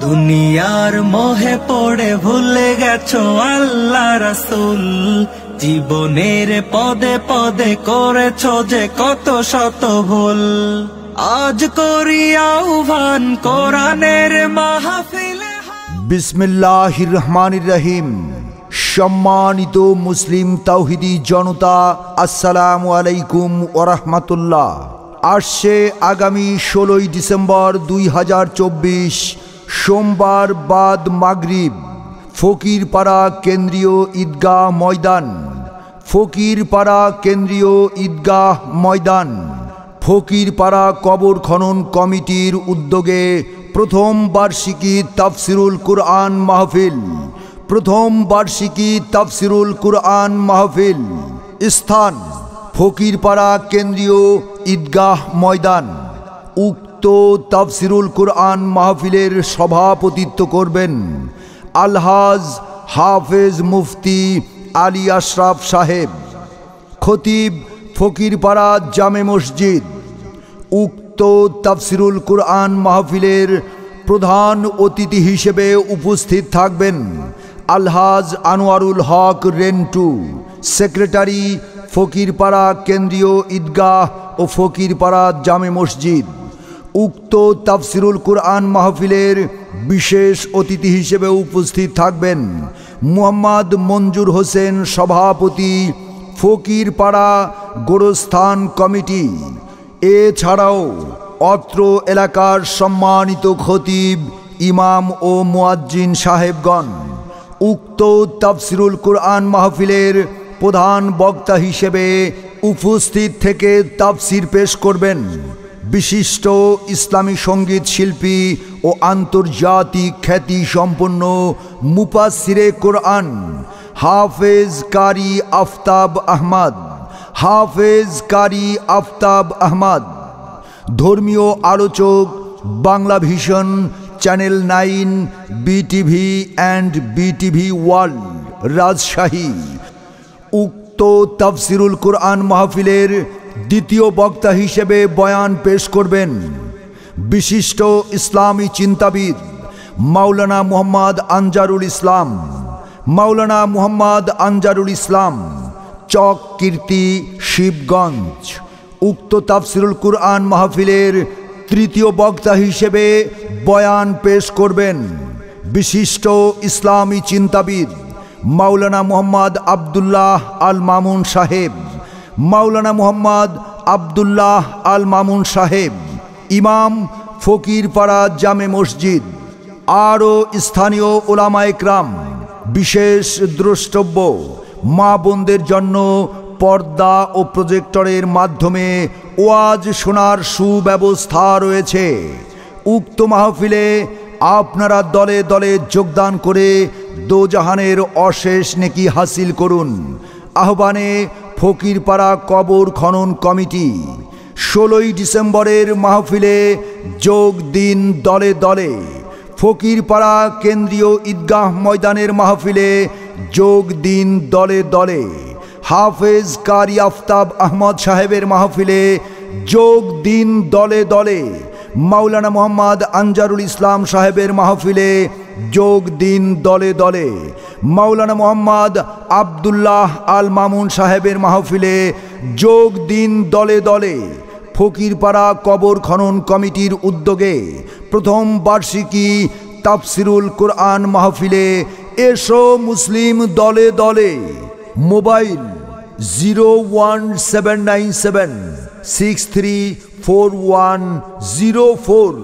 দুনিয়ার মোহে পড়ে ভুলে গেছো আল্লাহ রাসূল, জীবনের পদে পদে করেছো যে কত শত ভুল। আজ করি আহ্বান কোরআনের মাহফিলে। বিসমিল্লাহির রহমানির রহিম। সম্মানিত মুসলিম তাওহীদি জনতা, আসসালামু আলাইকুম ওয়া রাহমাতুল্লাহ। আসছে আগামী 16 ডিসেম্বর 2024 সোমবার বাদ মাগরিব ফকিরপাড়া কেন্দ্রীয় ঈদগাহ ময়দান, ফকিরপাড়া কেন্দ্রীয় ঈদগাহ ময়দান, ফকিরপাড়া কবর খনন কমিটির উদ্যোগে প্রথম বার্ষিকী তাফসিরুল কুরআন মাহফিল, প্রথম বার্ষিকী তাফসিরুল কুরআন মাহফিল। স্থান ফকিরপাড়া কেন্দ্রীয় ঈদগাহ ময়দান। উক্ত তাফসিরুল কুরআন মাহফিলের সভাপতিত্ব করবেন আলহাজ হাফেজ মুফতি আলী আশরাফ সাহেব, খতিব ফকিরপাড়া জামে মসজিদ। উক্ত তাফসিরুল কুরআন মাহফিলের প্রধান অতিথি হিসেবে উপস্থিত থাকবেন আলহাজ আনোয়ারুল হক রেন্টু, সেক্রেটারি ফকিরপাড়া কেন্দ্রীয় ঈদগাহ ও ফকিরপাড়া জামে মসজিদ। উক্ত তাফসিরুল কুরআন মাহফিলের বিশেষ অতিথি হিসেবে উপস্থিত থাকবেন মুহাম্মদ মঞ্জুর হোসেন, সভাপতি ফকিরপাড়া গোরস্থান কমিটি। এছাড়াও অত্র এলাকার সম্মানিত খতিব, ইমাম ও মুয়াজ্জিন সাহেবগণ উক্ত তাফসিরুল কুরআন মাহফিলের প্রধান বক্তা হিসেবে উপস্থিত থেকে তাফসির পেশ করবেন বিশিষ্ট ইসলামী সঙ্গীত শিল্পী ও আন্তর্জাতিক খ্যাতি সম্পন্ন মুফাসসিরে কোরআন হাফেজ কারি আফতাব আহমদ, হাফেজ কারি আফতাব আহমদ। ধর্মীয় আলোচক Bangla vision, channel 9, BTV and BTV world, Rajshahi. উক্ত তাফসিরুল কুরআন মাহফিলের দ্বিতীয় বক্তা হিসেবে বয়ান পেশ করবেন বিশিষ্ট ইসলামী চিন্তাবিদ মাওলানা মুহাম্মদ আনজারুল ইসলাম, মাওলানা মুহাম্মদ আনজারুল ইসলাম, চক কীর্তি, শিবগঞ্জ। উক্ত তাফসিরুল কুরআন মাহফিলের তৃতীয় বক্তা হিসেবে বয়ান পেশ করবেন বিশিষ্ট ইসলামী চিন্তাবিদ মাওলানা মুহাম্মদ আব্দুল্লাহ আল মামুন সাহেব, মাওলানা মুহাম্মদ আব্দুল্লাহ আল মামুন সাহেব, ইমাম ফকিরপাড়া জামে মসজিদ। আরও স্থানীয় উলামায়ে ইকরাম, বিশেষ দ্রষ্টব্য মা বোনদের জন্য পর্দা ও প্রজেক্টরের মাধ্যমে ওয়াজ শোনার সুব্যবস্থা রয়েছে। উক্ত মাহফিলে আপনারা দলে দলে যোগদান করে দোজাহানের অশেষ নেকি হাসিল করুন। আহ্বানে ফকিরপাড়া কবর খনন কমিটি। 16 ডিসেম্বরের মাহফিলে যোগ দিন দলে দলে। ফকিরপাড়া কেন্দ্রীয় ঈদগাহ ময়দানের মাহফিলে যোগ দিন দলে দলে। হাফেজ কারি আফতাব আহমদ সাহেবের মাহফিলে যোগ দিন দলে দলে। মাওলানা মুহাম্মদ আনজারুল ইসলাম সাহেবের মাহফিলে যোগ দিন দলে দলে। মাওলানা মুহাম্মদ আব্দুল্লাহ আল মামুন সাহেবের মাহফিলে যোগ দিন দলে দলে। ফকিরপাড়া কবর খনন কমিটির উদ্যোগে প্রথম বার্ষিকী তাফসিরুল কুরআন মাহফিলে এসো মুসলিম দলে দলে। মোবাইল 01797 634104।